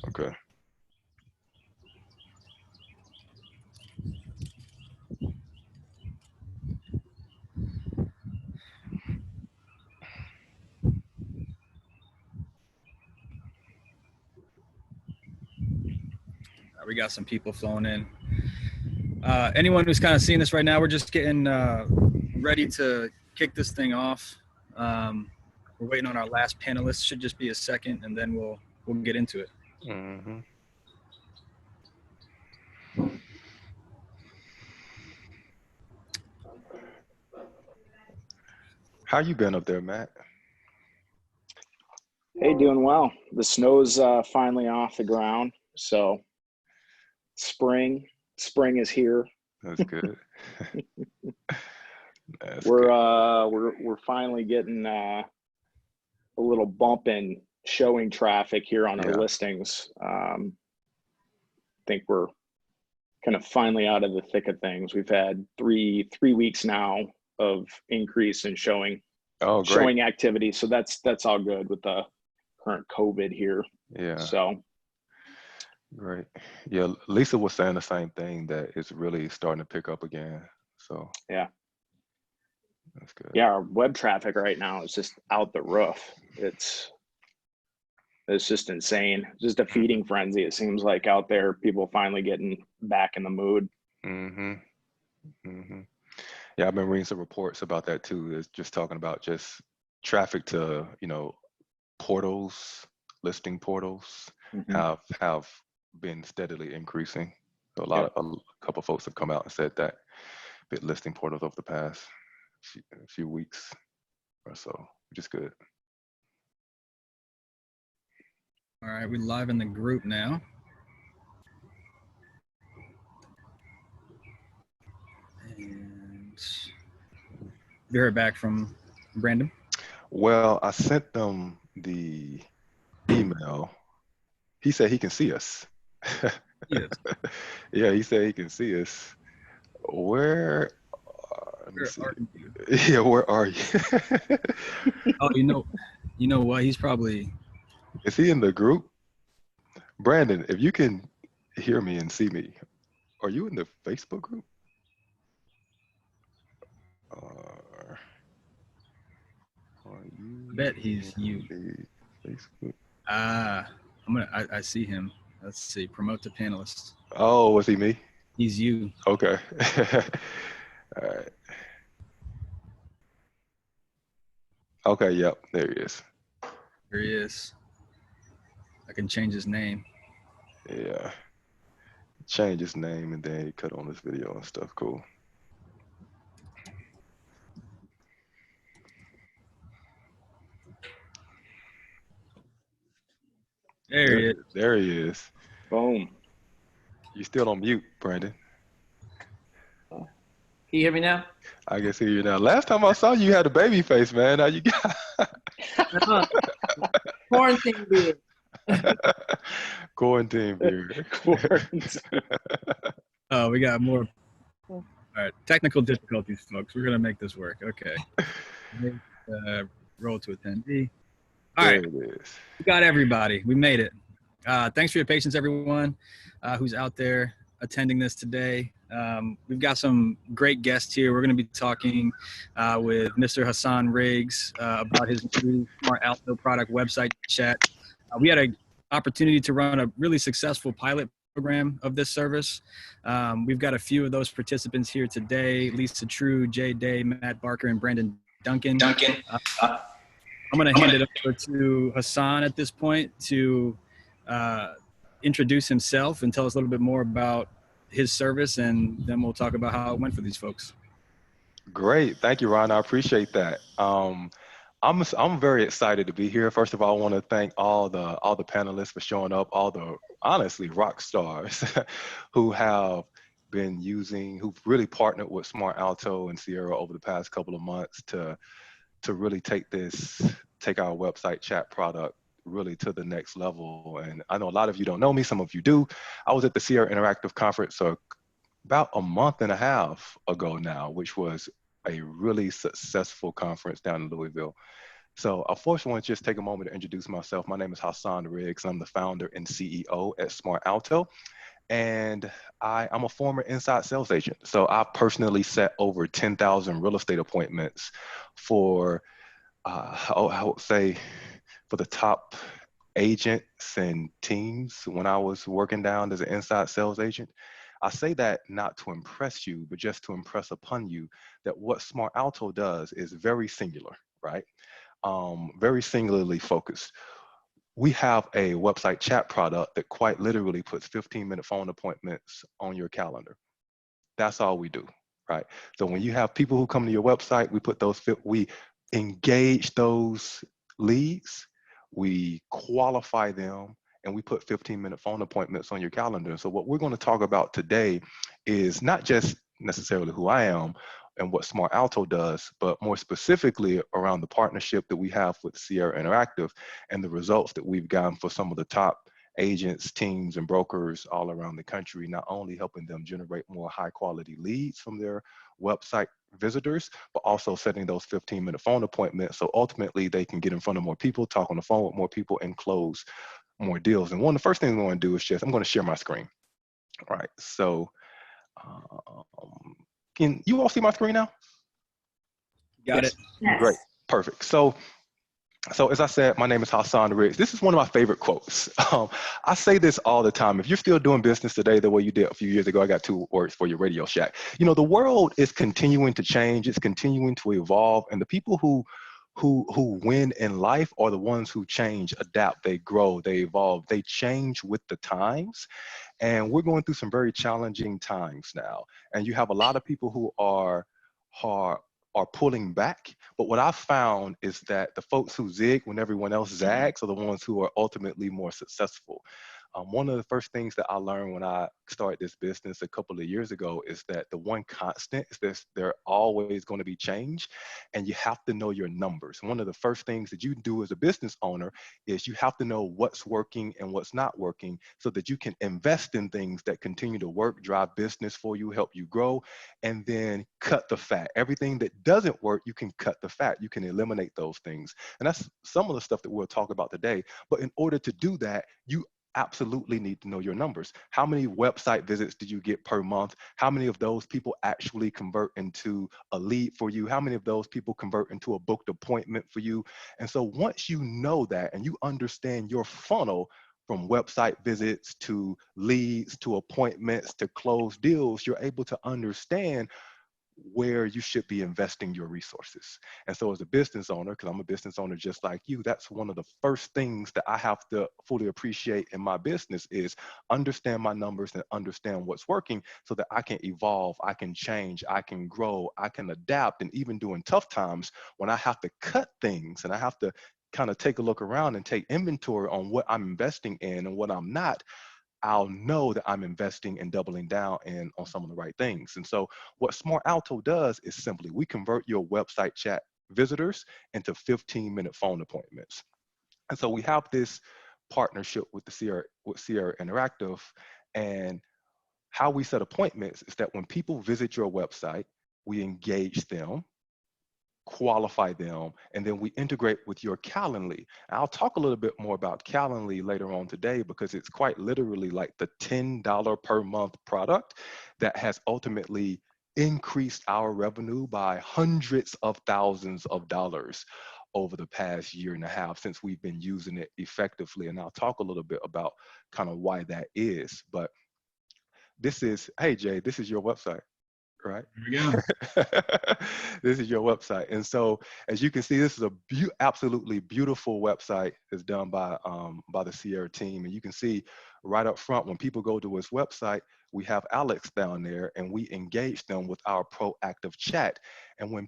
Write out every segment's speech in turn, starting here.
Okay. We got some people flowing in. Anyone who's kind of seeing this right now, we're just getting ready to kick this thing off. We're waiting on our last panelist. Should just be a second, and then we'll get into it. Mm-hmm. How you been up there, Matt? Hey, doing well. The snow's finally off the ground, so spring is here. That's good. That's We're good. we're finally getting a little bump in showing traffic here on our listings. I think we're kind of finally out of the thick of things. We've had three weeks now of increase in showing activity, so that's all good with the current COVID here. Yeah. So great. Yeah, Lisa was saying the same thing, that it's really starting to pick up again. So yeah. That's good. Yeah, our web traffic right now is just out the roof. It's just insane. Just a feeding frenzy, it seems like, out there. People finally getting back in the mood. Mm-hmm. Mm-hmm. Yeah, I've been reading some reports about that too. It's just talking about just traffic to, portals, listing portals have been steadily increasing. So a couple of folks have come out and said that bit listing portals over the past few weeks or so, which is good. All right, we're live in the group now. And you heard back from Brandon? Well, I sent them the email. He said he can see us. Yes. Yeah, he said he can see us. Where? Let me see. Yeah, where are you? Oh, you know what? He's probably. Is he in the group? Brandon, if you can hear me and see me, are you in the Facebook group? I bet he's you. Facebook? I see him. Let's see. Promote to panelist. Oh, was he me? He's you. Okay. All right. Okay, yep, there he is. There he is. I can change his name. Yeah. Change his name and then he cut on this video and stuff. Cool. There he is. There he is. Boom. You still on mute, Brandon. Can you hear me now? I can see you now. Last time I saw you, you had a baby face, man. How you got? Quarantine beard. Quarantine beard. Oh, we got more. All right, technical difficulties, folks. We're gonna make this work. Okay. Roll to attendee. All right, we got everybody. We made it. Thanks for your patience, everyone who's out there attending this today. We've got some great guests here. We're going to be talking with Mr. Hassan Riggs about his new Smart Alto product website chat. We had an opportunity to run a really successful pilot program of this service. We've got a few of those participants here today: Lisa True, Jay Day, Matt Barker, and Brandon Duncan. I'm going to hand it over to Hassan at this point to introduce himself and tell us a little bit more about his service, and then we'll talk about how it went for these folks. Great. Thank you, Ron. I appreciate that. I'm very excited to be here. First of all, I want to thank all the panelists for showing up, all the honestly rock stars who have been who've really partnered with Smart Alto and Sierra over the past couple of months to really take our website chat product really to the next level. And I know a lot of you don't know me, some of you do. I was at the Sierra Interactive Conference about a month and a half ago now, which was a really successful conference down in Louisville. So I first want to just take a moment to introduce myself. My name is Hassan Riggs. I'm the founder and CEO at Smart Alto. And I'm a former inside sales agent. So I personally set over 10,000 real estate appointments for, I would say, for the top agents and teams when I was working down as an inside sales agent. I say that not to impress you, but just to impress upon you that what Smart Alto does is very singular, right? Very singularly focused. We have a website chat product that quite literally puts 15-minute phone appointments on your calendar. That's all we do, right? So when you have people who come to your website, we engage those leads, we qualify them, and we put 15-minute phone appointments on your calendar. So what we're going to talk about today is not just necessarily who I am and what Smart Alto does, but more specifically around the partnership that we have with Sierra Interactive and the results that we've gotten for some of the top agents, teams, and brokers all around the country, not only helping them generate more high quality leads from their website visitors, but also setting those 15-minute phone appointments. So ultimately they can get in front of more people, talk on the phone with more people, and close more deals. And one of the first things I'm going to do is I'm going to share my screen. All right. So can you all see my screen now? Got it. Yes. Great. Perfect. So as I said, my name is Hassan Riggs. This is one of my favorite quotes. I say this all the time. If you're still doing business today the way you did a few years ago, I got 2 words for your Radio Shack. You know, the world is continuing to change. It's continuing to evolve. And the people who win in life are the ones who change, adapt, they grow, they evolve, they change with the times. And we're going through some very challenging times now. And you have a lot of people who are pulling back. But what I've found is that the folks who zig when everyone else zags are the ones who are ultimately more successful. One of the first things that I learned when I started this business a couple of years ago is that the one constant is that there are always going to be change, and you have to know your numbers. One of the first things that you do as a business owner is you have to know what's working and what's not working so that you can invest in things that continue to work, drive business for you, help you grow, and then cut the fat. Everything that doesn't work, you can cut the fat. You can eliminate those things. And that's some of the stuff that we'll talk about today. But in order to do that, you absolutely need to know your numbers. How many website visits did you get per month? How many of those people actually convert into a lead for you? How many of those people convert into a booked appointment for you? And so once you know that and you understand your funnel from website visits to leads to appointments to closed deals, you're able to understand where you should be investing your resources. And so as a business owner, because I'm a business owner just like you, that's one of the first things that I have to fully appreciate in my business is understand my numbers and understand what's working so that I can evolve, I can change, I can grow, I can adapt. And even during tough times when I have to cut things and I have to kind of take a look around and take inventory on what I'm investing in and what I'm not, I'll know that I'm investing and doubling down in on some of the right things. And so what Smart Alto does is simply we convert your website chat visitors into 15-minute phone appointments. And so we have this partnership with Sierra Interactive, and how we set appointments is that when people visit your website, we engage them, qualify them, and then we integrate with your Calendly. I'll talk a little bit more about Calendly later on today because it's quite literally like the $10 per month product that has ultimately increased our revenue by hundreds of thousands of dollars over the past year and a half since we've been using it effectively. And I'll talk a little bit about kind of why that is. But hey Jay, this is your website, right? There we go. This is your website. And so as you can see, this is a absolutely beautiful website. It's done by the Sierra team. And you can see right up front, when people go to his website, we have Alex down there and we engage them with our proactive chat. And when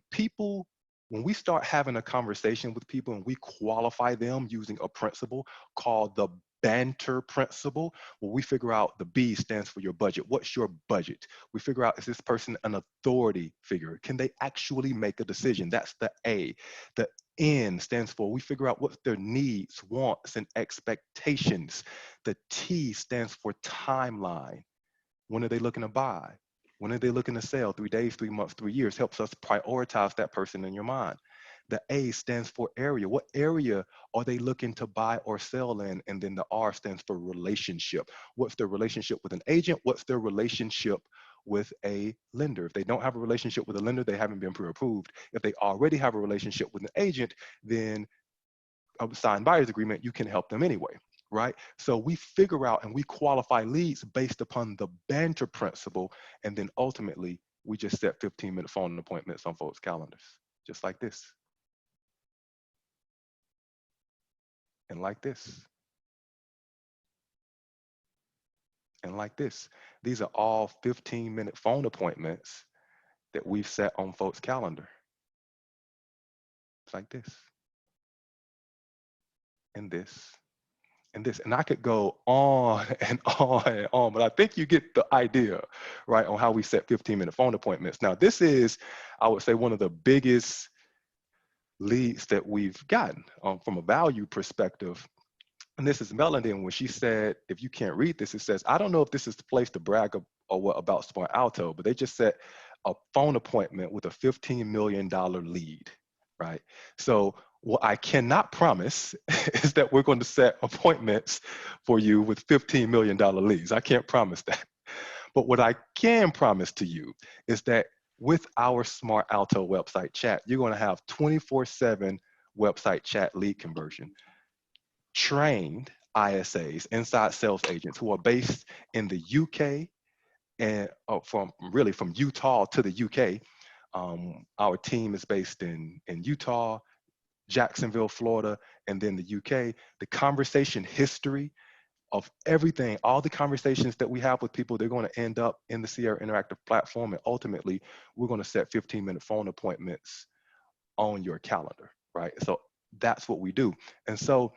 we start having a conversation with people and we qualify them using a principle called the banter principle, where we figure out the B stands for your budget. What's your budget? We figure out, is this person an authority figure? Can they actually make a decision? That's the A. The N stands for, we figure out what their needs, wants, and expectations. The T stands for timeline. When are they looking to buy? When are they looking to sell? 3 days, 3 months, 3 years? Helps us prioritize that person in your mind. The A stands for area. What area are they looking to buy or sell in? And then the R stands for relationship. What's their relationship with an agent? What's their relationship with a lender? If they don't have a relationship with a lender, they haven't been pre-approved. If they already have a relationship with an agent, then a signed buyer's agreement, you can help them anyway, right? So we figure out and we qualify leads based upon the banter principle. And then ultimately, we just set 15-minute phone appointments on folks' calendars, just like this. And like this. And like this. These are all 15-minute phone appointments that we've set on folks' calendar. It's like this. And this. And this. And I could go on and on and on, but I think you get the idea, right, on how we set 15-minute phone appointments. Now, this is, I would say, one of the biggest leads that we've gotten from a value perspective. And this is Melanie, and when she said, if you can't read this, it says, I don't know if this is the place to brag or what about Smart Alto, but they just set a phone appointment with a $15 million lead, right? So what I cannot promise is that we're going to set appointments for you with $15 million leads. I can't promise that. But what I can promise to you is that with our Smart Alto website chat, you're going to have 24/7 website chat lead conversion. Trained ISAs, inside sales agents, who are based in the UK and from Utah to the UK. Our team is based in Utah, Jacksonville, Florida, and then the UK. The conversation history of everything, all the conversations that we have with people, they're going to end up in the Sierra Interactive platform. And ultimately, we're going to set 15-minute phone appointments on your calendar, right? So that's what we do. And so,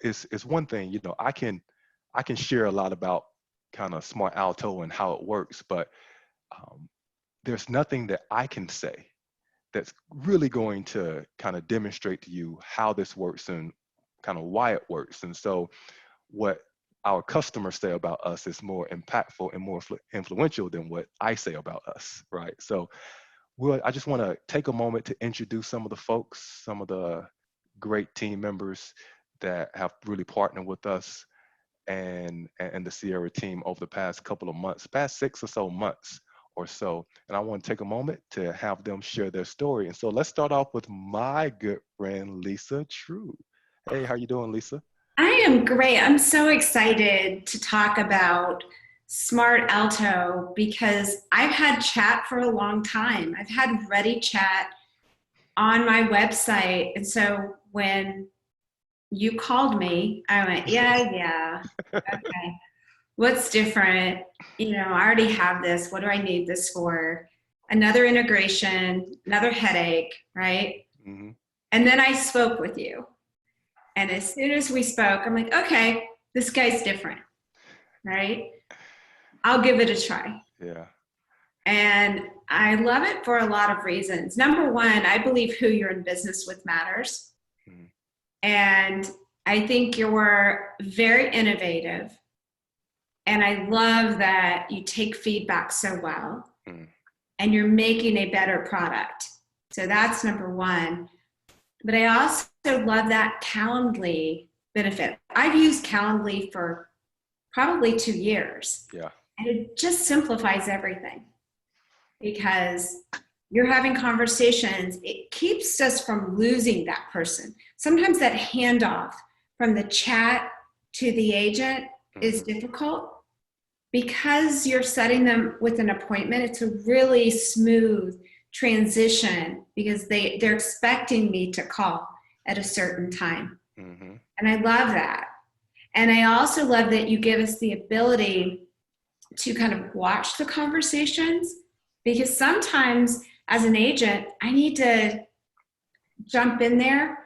it's one thing, I can share a lot about kind of Smart Alto and how it works, but there's nothing that I can say that's really going to kind of demonstrate to you how this works and kind of why it works. And so what our customers say about us is more impactful and more influential than what I say about us, right? So I just want to take a moment to introduce some of the folks, some of the great team members that have really partnered with us and the Sierra team over the past couple of months, past 6 or so months or so. And I want to take a moment to have them share their story. And so let's start off with my good friend, Lisa True. Hey, how you doing, Lisa? I am great. I'm so excited to talk about Smart Alto because I've had chat for a long time. I've had Ready Chat on my website. And so when you called me, I went, yeah, okay. What's different? I already have this. What do I need this for? Another integration, another headache, right? Mm-hmm. And then I spoke with you. And as soon as we spoke, I'm like, okay, this guy's different, right? I'll give it a try. Yeah. And I love it for a lot of reasons. Number one, I believe who you're in business with matters. Mm-hmm. And I think you're very innovative. And I love that you take feedback so well. Mm-hmm. And you're making a better product. So that's number one. But I also love that Calendly benefit. I've used Calendly for probably 2 years. Yeah. And it just simplifies everything because you're having conversations. It keeps us from losing that person. Sometimes that handoff from the chat to the agent is difficult because you're setting them with an appointment. It's a really smooth transition because they're expecting me to call at a certain time. Mm-hmm. And I love that. And I also love that you give us the ability to kind of watch the conversations because sometimes as an agent, I need to jump in there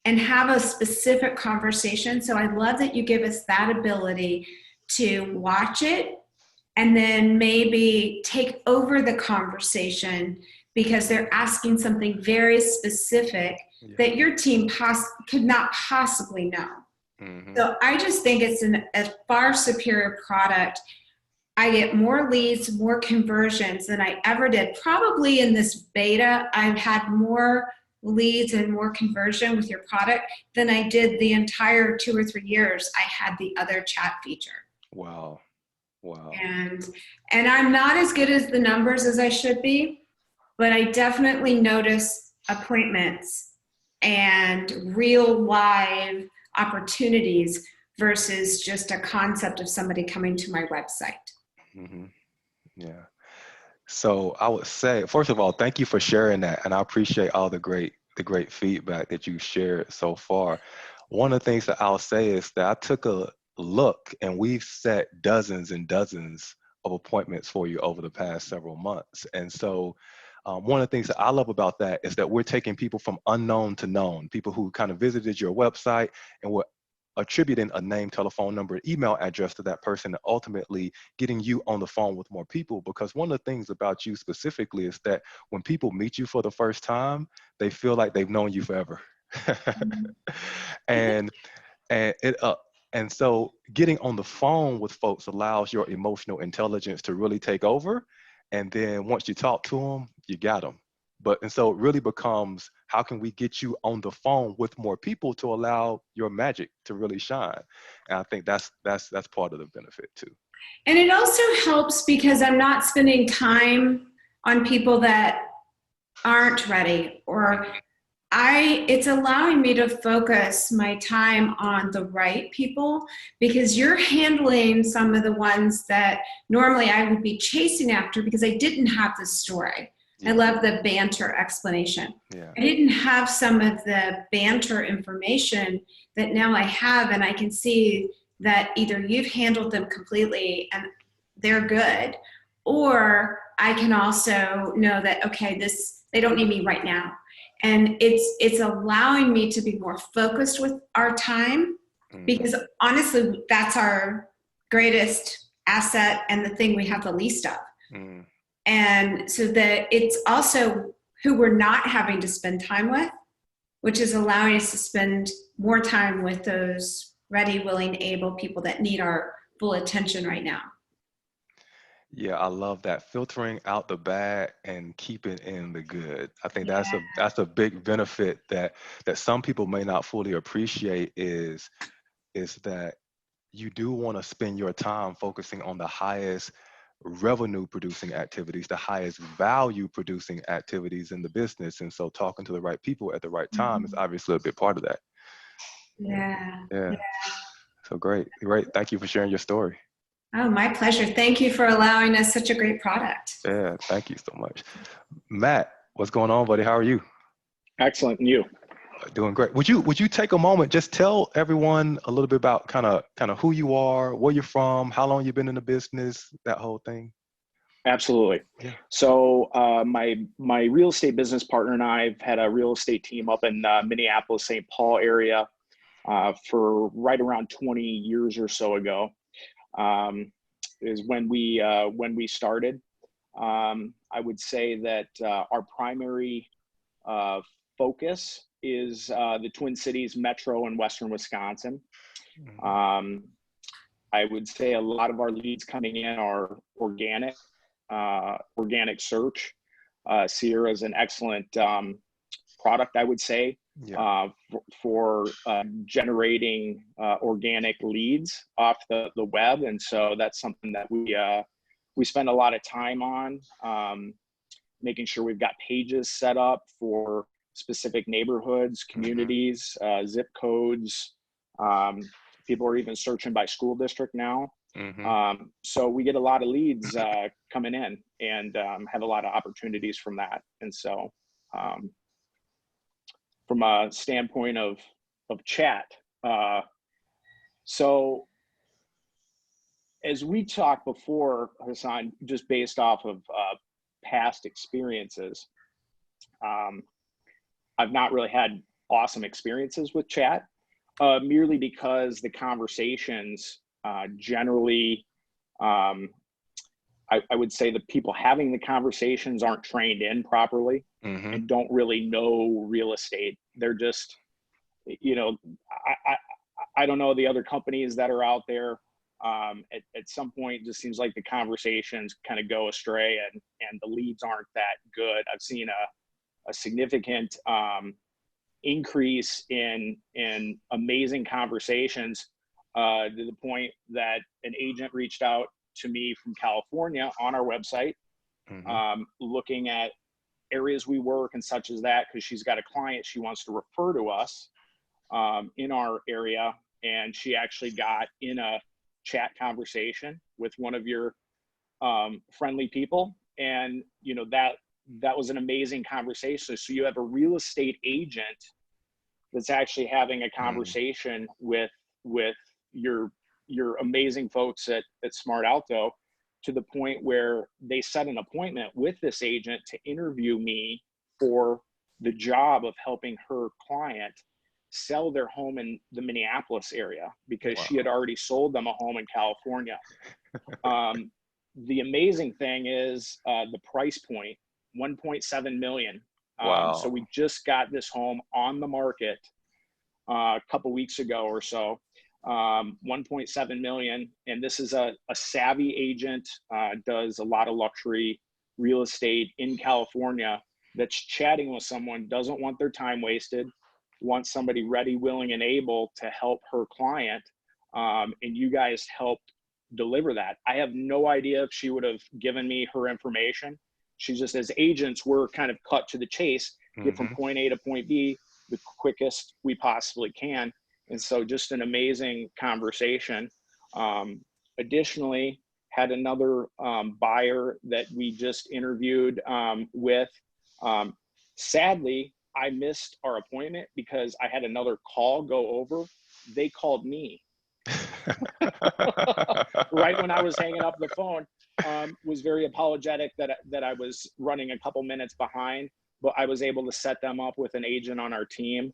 and have a specific conversation. So I love that you give us that ability to watch it and then maybe take over the conversation because they're asking something very specific that your team could not possibly know. Mm-hmm. So I just think it's a far superior product. I get more leads, more conversions than I ever did. Probably in this beta, I've had more leads and more conversion with your product than I did the entire 2 or 3 years I had the other chat feature. Wow. Wow. And I'm not as good as the numbers as I should be, but I definitely notice appointments and real live opportunities versus just a concept of somebody coming to my website. Mm-hmm. Yeah. So I would say, first of all, thank you for sharing that, and I appreciate all the great feedback that you shared so far. One of the things that I'll say is that I took a look, and we've set dozens and dozens of appointments for you over the past several months. And so, one of the things that I love about that is that we're taking people from unknown to known, people who kind of visited your website, and we're attributing a name, telephone number, email address to that person, and ultimately getting you on the phone with more people. Because one of the things about you specifically is that when people meet you for the first time, they feel like they've known you forever. and and it and so getting on the phone with folks allows your emotional intelligence to really take over. And then once you talk to them, you got them. And so it really becomes, how can we get you on the phone with more people to allow your magic to really shine? And I think that's part of the benefit too. And it also helps because I'm not spending time on people that aren't ready, or it's allowing me to focus my time on the right people, because you're handling some of the ones that normally I would be chasing after because I didn't have the story. Yeah. I love the banter explanation. Yeah. I didn't have some of the banter information that now I have, and I can see that either you've handled them completely and they're good, or I can also know that, okay, they don't need me right now. And it's allowing me to be more focused with our time, because honestly, that's our greatest asset and the thing we have the least of. And so that it's also who we're not having to spend time with, which is allowing us to spend more time with those ready, willing, able people that need our full attention right now. Yeah, I love that. Filtering out the bad and keeping in the good. I think that's a big benefit that some people may not fully appreciate, is that you do want to spend your time focusing on the highest revenue producing activities, the highest value producing activities in the business. And so talking to the right people at the right time is obviously a big part of that. Yeah. So great. Thank you for sharing your story. Oh, my pleasure. Thank you for allowing us such a great product. Yeah, thank you so much. Matt, what's going on, buddy? How are you? Excellent. And you? Doing great. Would you take a moment, just tell everyone a little bit about kind of who you are, where you're from, how long you've been in the business, that whole thing? Absolutely. Yeah. So my real estate business partner and I have had a real estate team up in Minneapolis, St. Paul area for right around 20 years or so ago. Is when we started. I would say that our primary focus is the Twin Cities, Metro, and Western Wisconsin. I would say a lot of our leads coming in are organic search. Sierra is an excellent product, I would say, for generating organic leads off the web. And so that's something that we spend a lot of time on, making sure we've got pages set up for specific neighborhoods, communities, zip codes. People are even searching by school district now. So we get a lot of leads coming in, and have a lot of opportunities from that. And so from a standpoint of chat, so as we talked before, Hassan, just based off of past experiences, I've not really had awesome experiences with chat, merely because the conversations generally, I would say the people having the conversations aren't trained in properly and don't really know real estate. They're just, I don't know the other companies that are out there. At some point, it just seems like the conversations kind of go astray, and the leads aren't that good. I've seen a significant increase in amazing conversations, to the point that an agent reached out to me from California on our website, looking at areas we work and such as that, because she's got a client she wants to refer to us in our area. And she actually got in a chat conversation with one of your friendly people. And, you know, that was an amazing conversation. So you have a real estate agent that's actually having a conversation with your amazing folks at Smart Alto, to the point where they set an appointment with this agent to interview me for the job of helping her client sell their home in the Minneapolis area, because she had already sold them a home in California. The amazing thing is the price point, 1.7 million. So we just got this home on the market a couple weeks ago or so. 1.7 million. And this is a savvy agent, does a lot of luxury real estate in California, that's chatting with someone, doesn't want their time wasted, wants somebody ready, willing, and able to help her client. And you guys helped deliver that. I have no idea if she would have given me her information. She's just, as agents, we're kind of cut to the chase, get from point A to point B the quickest we possibly can. And so just an amazing conversation. Additionally, had another buyer that we just interviewed with. Sadly, I missed our appointment because I had another call go over. They called me right when I was hanging up the phone. Was very apologetic that I was running a couple minutes behind, but I was able to set them up with an agent on our team.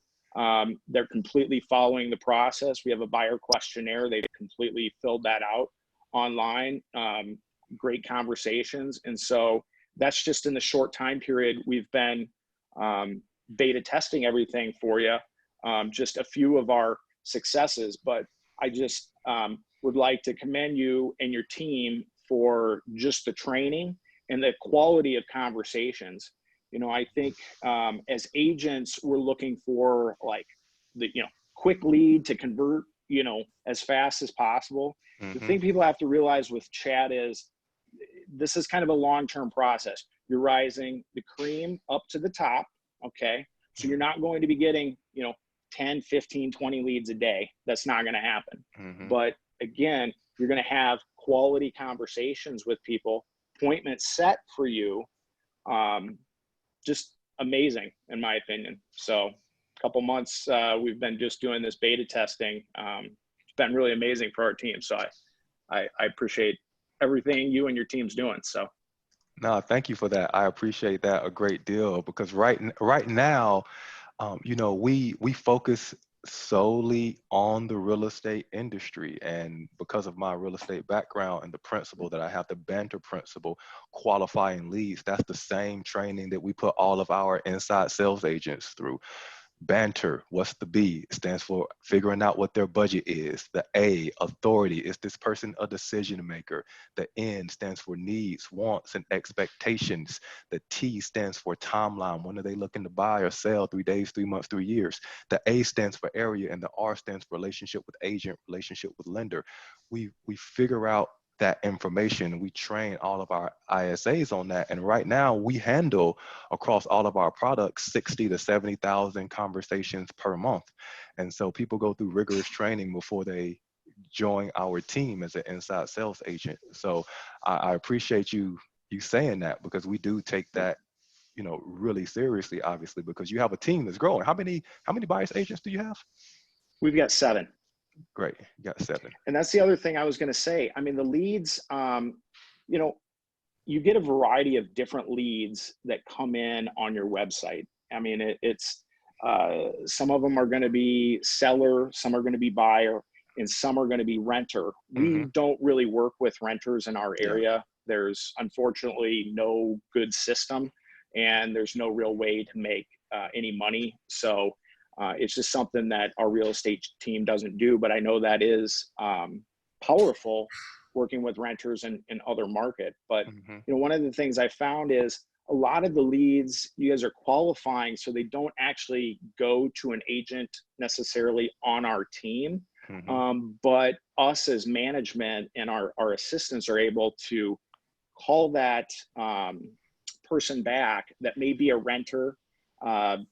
They're completely following the process. We have a buyer questionnaire. They've completely filled that out online. Great conversations. And so that's just in the short time period we've been beta testing everything for you. Just a few of our successes, but I just would like to commend you and your team for just the training and the quality of conversations. You know, I think as agents, we're looking for like the, quick lead to convert, as fast as possible. The thing people have to realize with chat is this is kind of a long-term process. You're rising the cream up to the top. Okay. So you're not going to be getting, 10, 15, 20 leads a day. That's not going to happen. But again, you're going to have quality conversations with people, appointments set for you. Just amazing in my opinion. So a couple months, we've been just doing this beta testing. It's been really amazing for our team. So I appreciate everything you and your team's doing. So. No, thank you for that. I appreciate that a great deal, because right now, we focus solely on the real estate industry. And because of my real estate background and the principle that I have, the banter principle, qualifying leads, that's the same training that we put all of our inside sales agents through. Banter, what's the B? It stands for figuring out what their budget is. The A, authority, is this person a decision maker? The N stands for needs, wants, and expectations. The T stands for timeline. When are they looking to buy or sell? 3 days, 3 months, 3 years. The A stands for area, and the R stands for relationship with agent, relationship with lender. We figure out that information. We train all of our ISAs on that. And right now we handle across all of our products 60 to 70,000 conversations per month. And so people go through rigorous training before they join our team as an inside sales agent. So I appreciate you saying that, because we do take that, really seriously, obviously, because you have a team that's growing. How many buyers agents do you have? We've got 7. Great. You got 7. And that's the other thing I was going to say. I mean, the leads, you get a variety of different leads that come in on your website. I mean, it's some of them are going to be seller, some are going to be buyer, and some are going to be renter. We don't really work with renters in our area. There's unfortunately no good system, and there's no real way to make any money. So it's just something that our real estate team doesn't do, but I know that is powerful working with renters in other market. But one of the things I found is a lot of the leads you guys are qualifying, so they don't actually go to an agent necessarily on our team. But us as management and our assistants are able to call that person back that may be a renter and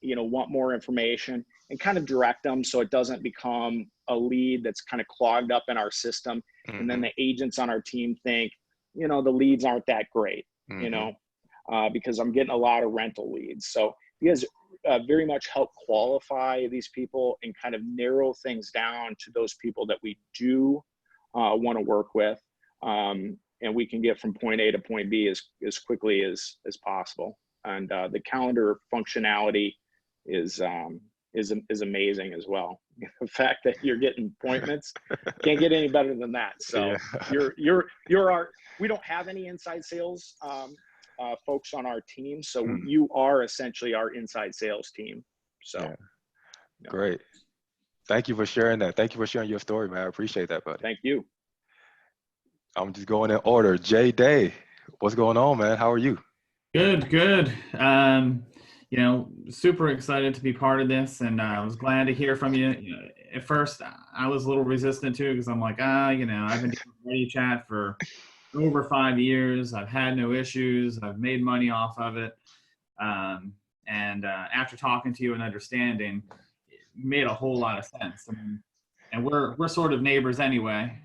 want more information, and kind of direct them so it doesn't become a lead that's kind of clogged up in our system. And then the agents on our team think, the leads aren't that great, because I'm getting a lot of rental leads. So you guys very much help qualify these people and kind of narrow things down to those people that we do want to work with. And we can get from point A to point B as quickly as possible. And the calendar functionality is amazing as well. The fact that you're getting appointments, can't get any better than that. So you're our, we don't have any inside sales folks on our team. So you are essentially our inside sales team. So great. Thank you for sharing that. Thank you for sharing your story, man. I appreciate that, buddy. Thank you. I'm just going in order. Jay Day, what's going on, man? How are you? Good. Super excited to be part of this, and I was glad to hear from you. At first, I was a little resistant too, because I'm like, I've been doing Ready Chat for over 5 years. I've had no issues. I've made money off of it. And after talking to you and understanding, it made a whole lot of sense. And we're sort of neighbors anyway.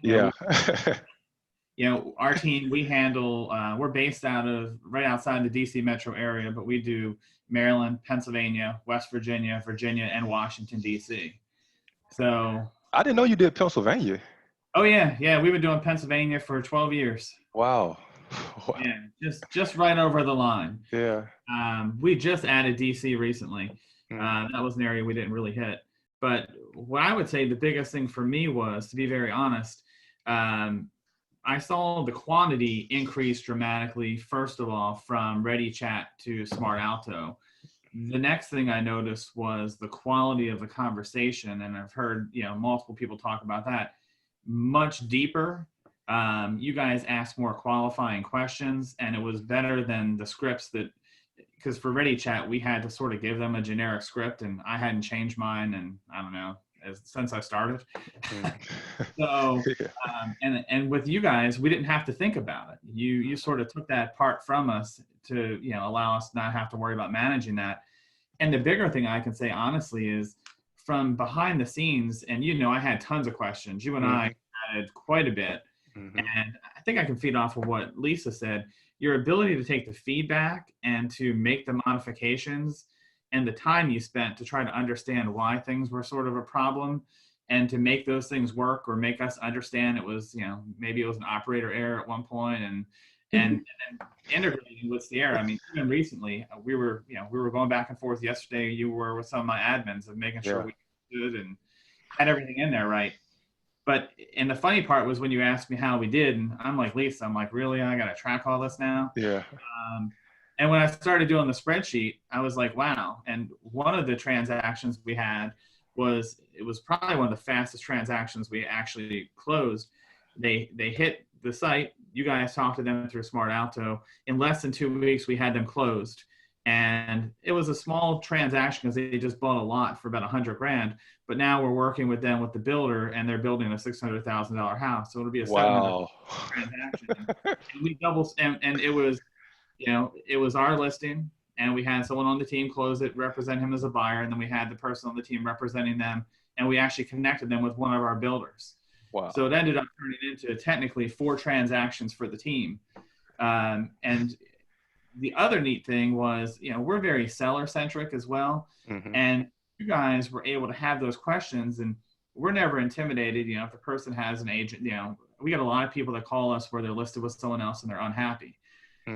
Our team, we handle, we're based right outside the DC metro area, but we do Maryland, Pennsylvania, West Virginia, and Washington, DC. So. I didn't know you did Pennsylvania. Oh yeah. We've been doing Pennsylvania for 12 years. Wow. Yeah, just right over the line. Yeah. We just added DC recently. That was an area we didn't really hit. But what I would say the biggest thing for me was, to be very honest, I saw the quantity increase dramatically, first of all, from Ready Chat to Smart Alto. The next thing I noticed was the quality of the conversation, and I've heard multiple people talk about that, much deeper. You guys asked more qualifying questions, and it was better than the scripts because for Ready Chat, we had to sort of give them a generic script, and I hadn't changed mine, and I don't know, since I started. So, and with you guys, we didn't have to think about it. You sort of took that part from us to, allow us not have to worry about managing that. And the bigger thing I can say, honestly, is from behind the scenes, and I had tons of questions. You and I had quite a bit. And I think I can feed off of what Lisa said. Your ability to take the feedback and to make the modifications, and the time you spent to try to understand why things were sort of a problem, and to make those things work or make us understand it was, maybe it was an operator error at one point, and integrating with Sierra. I mean, even recently, we were going back and forth yesterday. You were with some of my admins of making sure we did and had everything in there right. And the funny part was when you asked me how we did, and I'm like, Lisa, really? I got to track all this now? Yeah. And when I started doing the spreadsheet, I was like, wow. And one of the transactions we had it was probably one of the fastest transactions we actually closed. They hit the site. You guys talked to them through Smart Alto. In less than 2 weeks, we had them closed. And it was a small transaction because they just bought a lot for about $100,000. But now we're working with them with the builder, and they're building a $600,000 house. So it'll be a $700,000 transaction. And we and it was, it was our listing, and we had someone on the team close it, represent him as a buyer, and then we had the person on the team representing them, and we actually connected them with one of our builders. Wow. So it ended up turning into technically 4 transactions for the team. And the other neat thing was, we're very seller centric as well. And you guys were able to have those questions, and we're never intimidated. If the person has an agent, we get a lot of people that call us where they're listed with someone else and they're unhappy.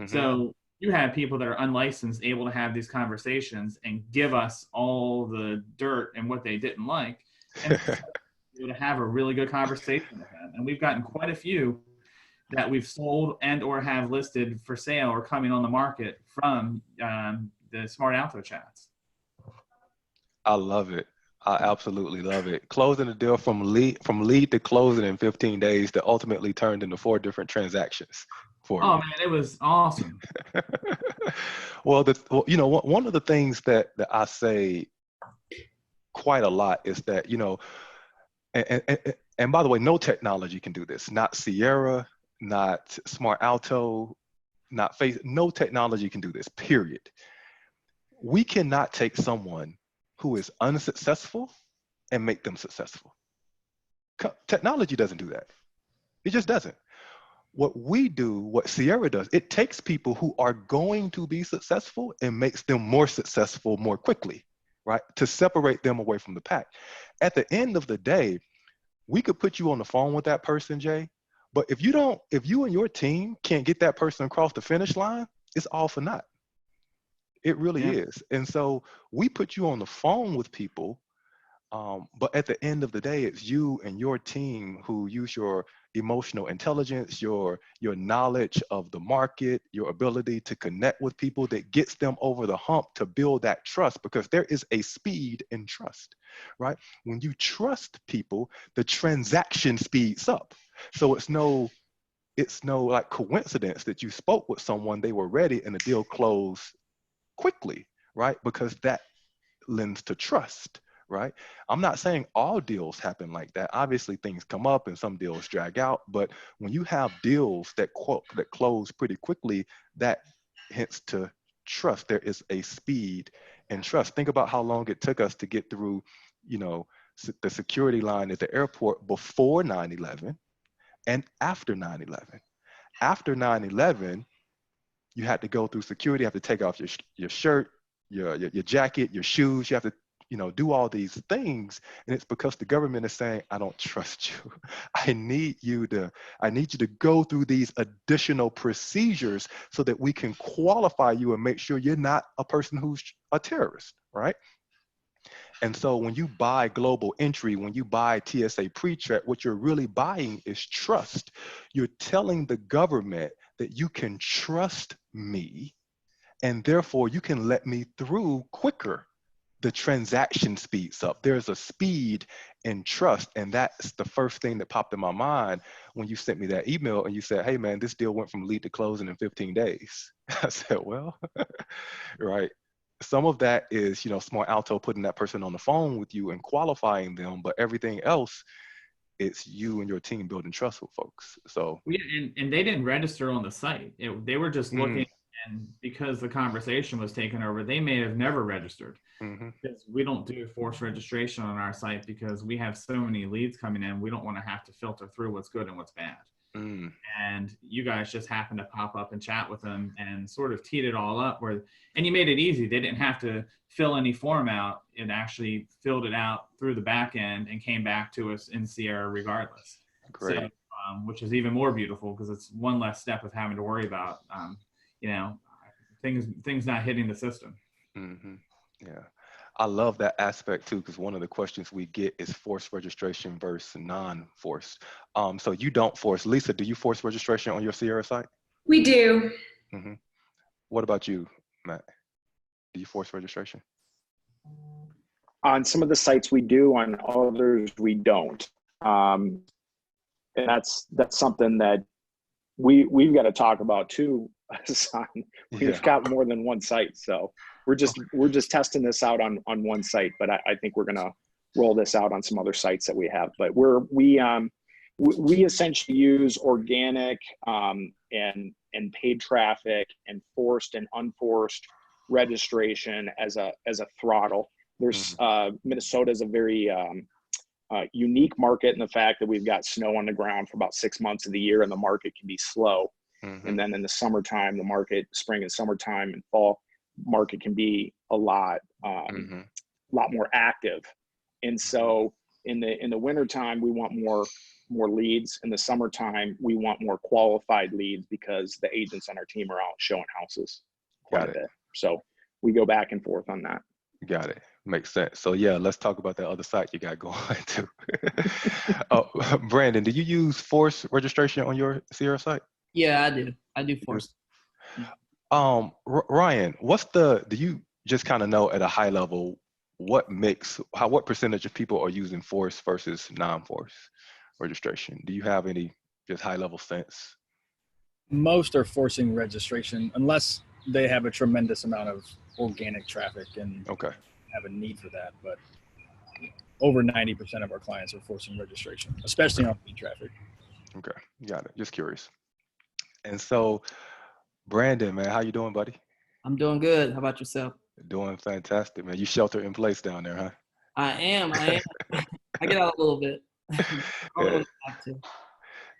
So you have people that are unlicensed able to have these conversations and give us all the dirt and what they didn't like, and able to have a really good conversation with them. And we've gotten quite a few that we've sold and or have listed for sale or coming on the market from the Smart Alto chats. I love it. I absolutely love it. Closing the deal from lead to closing in 15 days that ultimately turned into 4 different transactions. for Oh you? man, it was awesome. Well, one of the things that I say quite a lot is that, and by the way, no technology can do this. Not Sierra, not Smart Alto, not Face. No technology can do this, period. We cannot take someone who is unsuccessful and make them successful. Technology doesn't do that. It just doesn't. What we do, what Sierra does, it takes people who are going to be successful and makes them more successful more quickly, right? To separate them away from the pack. At the end of the day, we could put you on the phone with that person, Jay, but if you and your team can't get that person across the finish line, it's all for naught. It really is. And so we put you on the phone with people, but at the end of the day, it's you and your team who use your emotional intelligence, your knowledge of the market, your ability to connect with people that gets them over the hump to build that trust, because there is a speed in trust, right? When you trust people, the transaction speeds up. So it's no like coincidence that you spoke with someone, they were ready, and the deal closed quickly, right? Because that lends to trust, right? I'm not saying all deals happen like that. Obviously, things come up and some deals drag out, but when you have deals that close pretty quickly, that hints to trust. There is a speed and trust. Think about how long it took us to get through, the security line at the airport before 9/11 and after 9/11. After 9/11, you had to go through security. You have to take off your shirt, your jacket, your shoes. You have to, do all these things. And it's because the government is saying, I don't trust you. I need you to go through these additional procedures so that we can qualify you and make sure you're not a person who's a terrorist, right? And so when you buy global entry, when you buy TSA PreCheck, what you're really buying is trust. You're telling the government that you can trust me, and therefore you can let me through quicker. The transaction speeds up. There's a speed in trust. And that's the first thing that popped in my mind when you sent me that email and you said, hey man, this deal went from lead to closing in 15 days. I said, well, right. Some of that is, Smart Alto putting that person on the phone with you and qualifying them, but everything else, it's you and your team building trust with folks. So Yeah, and they didn't register on the site. They were just looking, and because the conversation was taken over, they may have never registered. Because we don't do forced registration on our site because we have so many leads coming in. We don't want to have to filter through what's good and what's bad. And you guys just happened to pop up and chat with them and sort of teed it all up and you made it easy. They didn't have to fill any form out. It actually filled it out through the back end and came back to us in Sierra regardless. great. So, which is even more beautiful because it's one less step of having to worry about, things not hitting the system. Yeah. I love that aspect too, because one of the questions we get is forced registration versus non-forced. So you don't force. Lisa, do you force registration on your Sierra site? We do. What about you, Matt? Do you force registration? On some of the sites we do, on others we don't. And that's something that we've got to talk about too, Hassan. We've got more than one site, so we're just testing this out on one site, but I think we're gonna roll this out on some other sites that we have. But we essentially use organic and paid traffic and forced and unforced registration as a throttle. There's Minnesota is a very unique market in the fact that we've got snow on the ground for about 6 months of the year, and the market can be slow. And then in the summertime, the market, spring and summertime and fall, market can be a lot more active. And so in the wintertime, we want more leads. In the summertime, we want more qualified leads because the agents on our team are out showing houses quite a bit. So we go back and forth on that. Got it. Makes sense. So yeah, let's talk about that other site you got going too. Brandon, do you use forced registration on your Sierra site? Yeah, I do. I do forced. Ryan, do you just kind of know at a high level what percentage of people are using forced versus non-forced registration? Do you have any just high level sense? Most are forcing registration unless they have a tremendous amount of organic traffic and Okay. have a need for that. But over 90% of our clients are forcing registration, especially Okay. on lead traffic. Okay. Got it. Just curious. And so, Brandon, man, how you doing, buddy? I'm doing good. How about yourself? Doing fantastic, man. You shelter in place down there, huh? I am. I get out a little bit. Only Yeah. when I have to.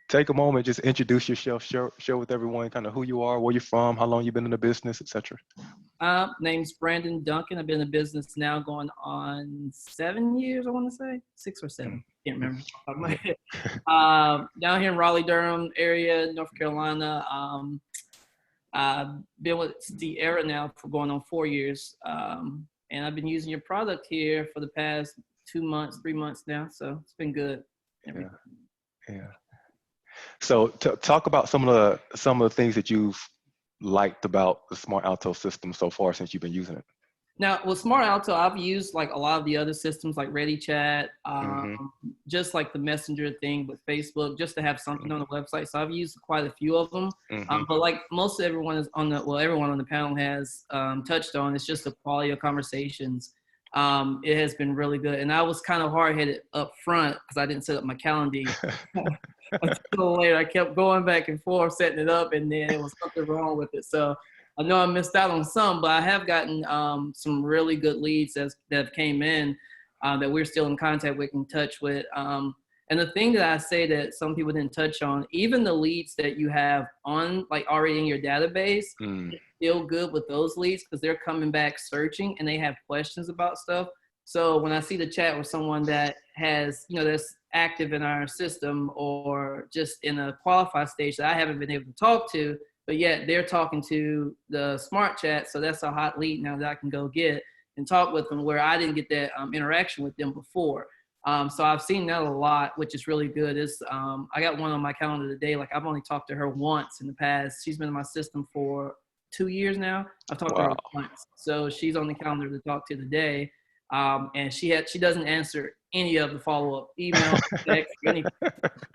Take a moment, just introduce yourself, share with everyone kind of who you are, where you're from, how long you've been in the business, etc. Name's Brandon Duncan. I've been in business now going on 7 years, I want to say. 6 or 7. Can't remember. Down here in Raleigh, Durham area, North Carolina. I've been with Sierra now for going on 4 years. And I've been using your product here for the past 2 months, 3 months now. So it's been good. Yeah. Yeah. So talk about some of the things that you've liked about the Smart Alto system so far since you've been using it. Now, with Smart Alto, I've used like a lot of the other systems like ReadyChat, just like the Messenger thing with Facebook, just to have something on the website. So I've used quite a few of them. But like most everyone is everyone on the panel has touched on, it's just the quality of conversations. It has been really good. And I was kind of hard-headed up front because I didn't set up my calendar until later. I kept going back and forth, setting it up, and then it was something wrong with it. So I know I missed out on some, but I have gotten some really good leads that have came in that we're still in contact with, in touch with. And the thing that I say that some people didn't touch on, even the leads that you have on like already in your database, it's still good with those leads because they're coming back searching and they have questions about stuff. So when I see the chat with someone that has, that's active in our system or just in a qualified stage that I haven't been able to talk to, but yet they're talking to the smart chat. So that's a hot lead now that I can go get and talk with them where I didn't get that interaction with them before. So I've seen that a lot, which is really good. I got one on my calendar today. Like I've only talked to her once in the past. She's been in my system for 2 years now. I've talked to her once. So she's on the calendar to talk to today. And she doesn't answer any of the follow-up emails, text, or anything.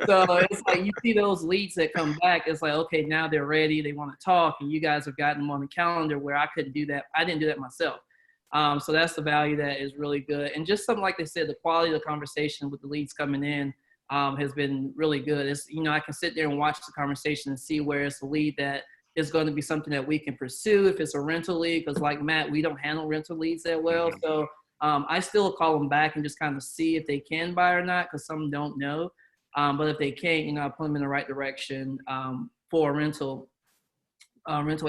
So it's like you see those leads that come back. It's like, okay, now they're ready. They want to talk, and you guys have gotten them on the calendar where I couldn't do that. I didn't do that myself. So that's the value that is really good. And just something like they said, the quality of the conversation with the leads coming in has been really good. It's, I can sit there and watch the conversation and see where it's a lead that is going to be something that we can pursue if it's a rental lead. Because like Matt, we don't handle rental leads that well. So I still call them back and just kind of see if they can buy or not, because some don't know. But if they can't, I put them in the right direction for a rental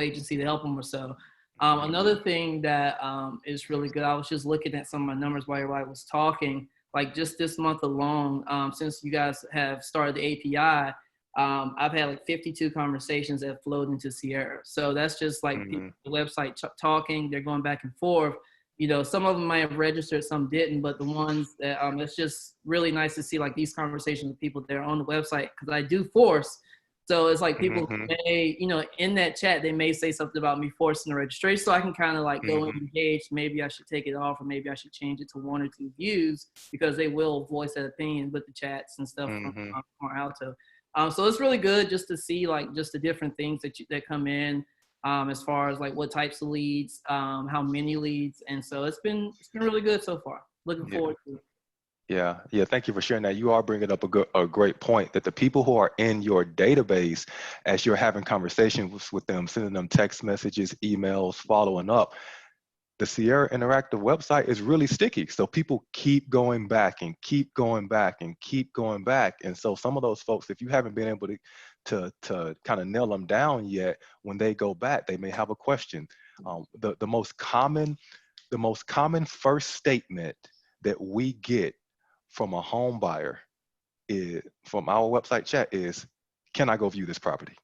agency to help them or so. Another thing that is really good, I was just looking at some of my numbers while everybody was talking, like just this month alone, since you guys have started the API, I've had like 52 conversations that flowed into Sierra. So that's just like people on the website talking, they're going back and forth. Some of them might have registered, some didn't, but the ones that it's just really nice to see like these conversations with people that are on the website, because I do force. So it's like people may, in that chat, they may say something about me forcing the registration. So I can kind of like go and engage. Maybe I should take it off, or maybe I should change it to 1 or 2 views, because they will voice that opinion with the chats and stuff from Smart Alto. So it's really good just to see like just the different things that come in. As far as like what types of leads, how many leads. And so it's been really good so far. Looking forward to it. Yeah. Thank you for sharing that. You are bringing up a great point, that the people who are in your database, as you're having conversations with them, sending them text messages, emails, following up, the Sierra Interactive website is really sticky. So people keep going back and keep going back and keep going back. And so some of those folks, if you haven't been able to kind of nail them down yet, when they go back, they may have a question. The most common first statement that we get from a home buyer from our website chat is, "Can I go view this property?"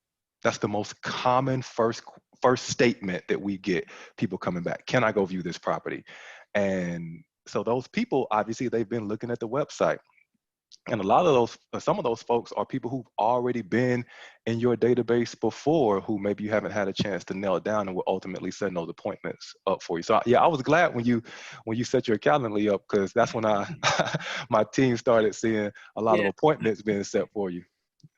That's the most common first statement that we get, people coming back. "Can I go view this property?" And so those people, obviously, they've been looking at the website. And some of those folks are people who've already been in your database before, who maybe you haven't had a chance to nail it down, and will ultimately setting those appointments up for you. So yeah, I was glad when you set your calendar up, because that's when my team started seeing a lot of appointments being set for you.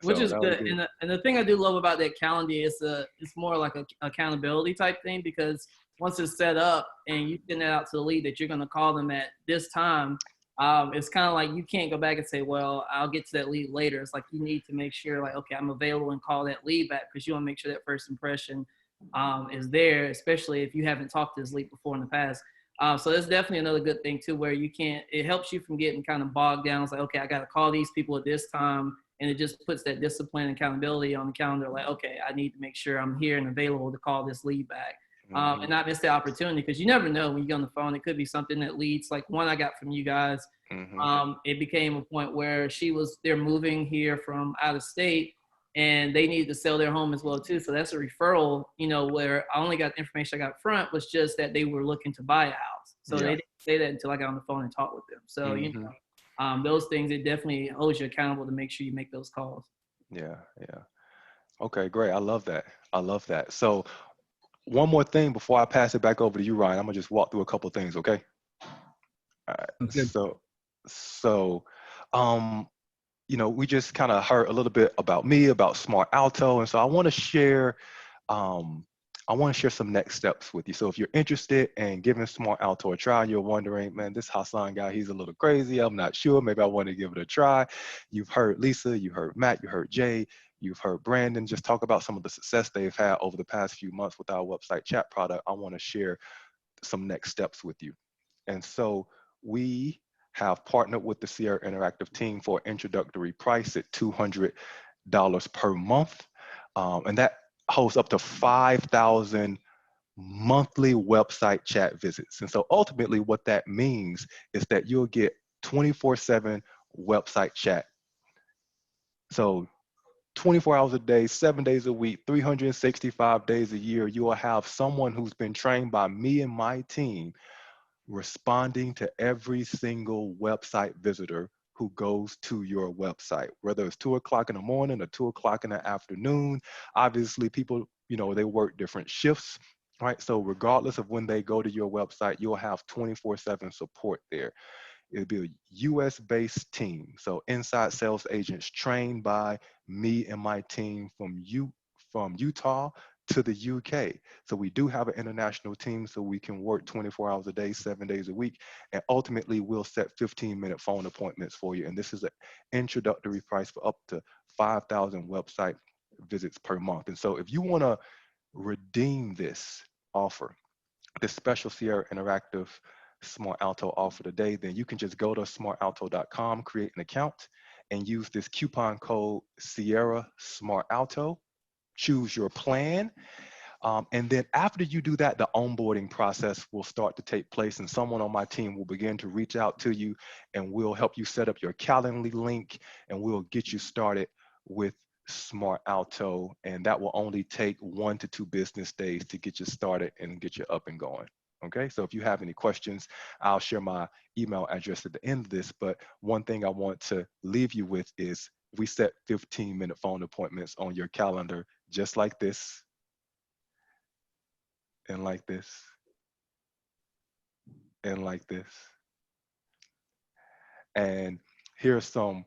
Which So is that was good. good. And the thing I do love about that calendar is it's more like a accountability type thing, because once it's set up and you send that out to the lead that you're going to call them at this time, it's kind of like you can't go back and say, well, I'll get to that lead later. It's like you need to make sure, like, okay, I'm available and call that lead back, because you want to make sure that first impression is there, especially if you haven't talked to this lead before in the past. So that's definitely another good thing too, where it helps you from getting kind of bogged down. It's like, okay, I got to call these people at this time. And it just puts that discipline and accountability on the calendar. Like, okay, I need to make sure I'm here and available to call this lead back, and not miss the opportunity, because you never know when you get on the phone. It could be something that leads, like one I got from you guys. It became a point where they're moving here from out of state, and they needed to sell their home as well too. So that's a referral, where I only got the information I got front was just that they were looking to buy a house. So they didn't say that until I got on the phone and talked with them. So, those things, it definitely holds you accountable to make sure you make those calls. Yeah. Okay, great. I love that. So one more thing before I pass it back over to you, Ryan. I'm gonna just walk through a couple things, okay? All right. Sounds good. So, um, we just kind of heard a little bit about me, about Smart Alto, and so um, I want to share some next steps with you. So if you're interested in giving Smart Alto a try, and you're wondering, man, this Hassan guy, he's a little crazy. I'm not sure. Maybe I want to give it a try. You've heard Lisa, you heard Matt, you heard Jay, you've heard Brandon just talk about some of the success they've had over the past few months with our website chat product. I want to share some next steps with you. And so we have partnered with the Sierra Interactive team for an introductory price at $200 per month. And that hosts up to 5,000 monthly website chat visits. And so ultimately what that means is that you'll get 24/7 website chat. So 24 hours a day, 7 days a week, 365 days a year, you will have someone who's been trained by me and my team responding to every single website visitor who goes to your website, whether it's 2 o'clock in the morning or 2 o'clock in the afternoon. Obviously, people, they work different shifts, right? So regardless of when they go to your website, you'll have 24/7 support there. It'll be a US-based team. So inside sales agents trained by me and my team from Utah to the UK. So we do have an international team, so we can work 24 hours a day, 7 days a week. And ultimately, we'll set 15-minute phone appointments for you. And this is an introductory price for up to 5,000 website visits per month. And so if you want to redeem this offer, this special Sierra Interactive Smart Alto offer today, then you can just go to smartalto.com, create an account, and use this coupon code Sierra Smart Alto. Choose your plan. And then after you do that, the onboarding process will start to take place, and someone on my team will begin to reach out to you, and we'll help you set up your Calendly link, and we'll get you started with Smart Alto. And that will only take 1 to 2 business days to get you started and get you up and going. Okay, so if you have any questions, I'll share my email address at the end of this. But one thing I want to leave you with is we set 15-minute phone appointments on your calendar, just like this, and like this, and like this. And here's some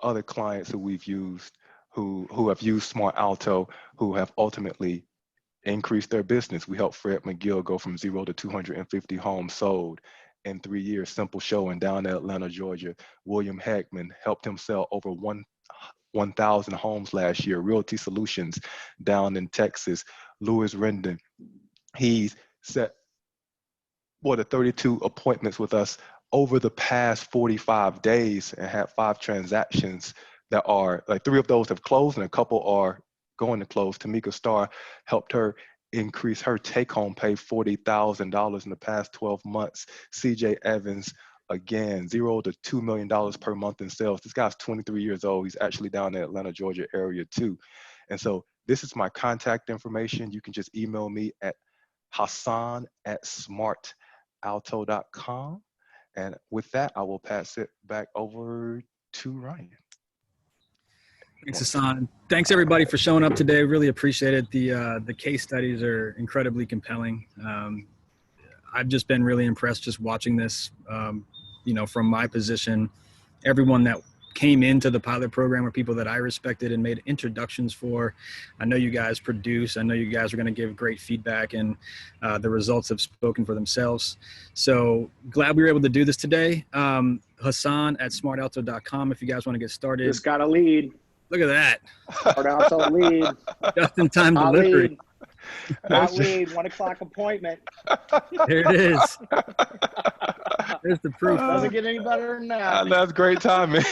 other clients who we've used, who have used Smart Alto, who have ultimately increased their business. We helped Fred McGill go from 0 to 250 homes sold in 3 years. Simple showing down in Atlanta, Georgia. William Hagman helped him sell over 1,000 homes last year. Realty Solutions down in Texas. Louis Rendon, he's set more than 32 appointments with us over the past 45 days and had 5 transactions that are, like 3 of those have closed and a couple are going to close. Tamika Starr helped her increase her take-home pay $40,000 in the past 12 months. CJ Evans, again, $0 to $2 million per month in sales. This guy's 23 years old. He's actually down in the Atlanta, Georgia area too. And so this is my contact information. You can just email me at hassan@smartalto.com. And with that, I will pass it back over to Ryan. Thanks, Hassan. Thanks everybody for showing up today. Really appreciate it. The case studies are incredibly compelling. I've just been really impressed just watching this. From my position, everyone that came into the pilot program are people that I respected and made introductions for. I know you guys produce. I know you guys are going to give great feedback, and the results have spoken for themselves. So glad we were able to do this today. Hassan at smartalto.com if you guys want to get started. Just got a lead. Look at that. Smart Alto lead. Just in time Hot delivery. lead. Hot lead. 1 o'clock appointment. There it is. There's the proof. Doesn't get any better than that. That's great timing.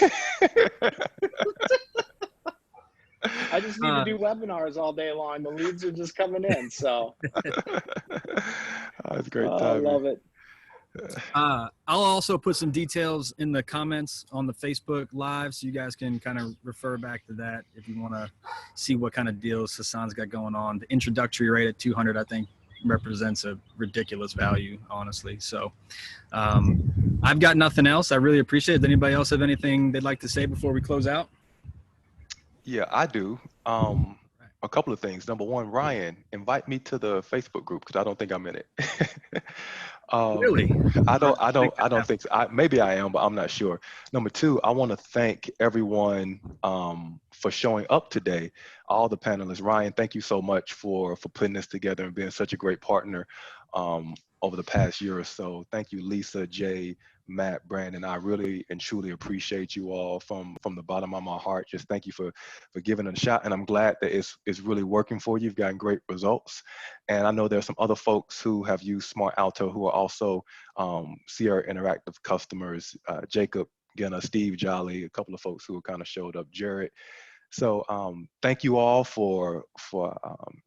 I just need to do webinars all day long. The leads are just coming in. So that's great timing. I love it. I'll also put some details in the comments on the Facebook Live, so you guys can kind of refer back to that if you want to see what kind of deals Hassan's got going on. The introductory rate at 200, I think, represents a ridiculous value, honestly. So I've got nothing else. I really appreciate it. Does anybody else have anything they'd like to say before we close out? Yeah, I do. A couple of things. Number one, Ryan, invite me to the Facebook group because I don't think I'm in it. Really? I don't think so. Maybe I am, but I'm not sure. Number two, I want to thank everyone for showing up today. All the panelists. Ryan, thank you so much for putting this together and being such a great partner over the past year or so. Thank you, Lisa, Jay, Matt, Brandon. I really and truly appreciate you all from the bottom of my heart. Just thank you for giving it a shot. And I'm glad that it's really working for you. You've gotten great results. And I know there's some other folks who have used Smart Alto who are also Sierra Interactive customers. Jacob Genna, Steve Jolly, a couple of folks who kind of showed up, Jared. So thank you all for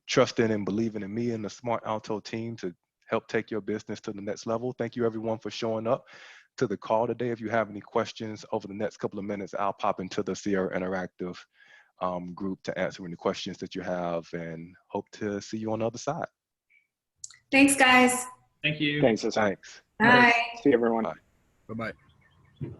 trusting and believing in me and the Smart Alto team to help take your business to the next level. Thank you everyone for showing up to the call today. If you have any questions over the next couple of minutes, I'll pop into the Sierra Interactive group to answer any questions that you have, and hope to see you on the other side. Thanks, guys. Thank you. Thanks. Thanks. Bye. See everyone. Bye. Bye-bye.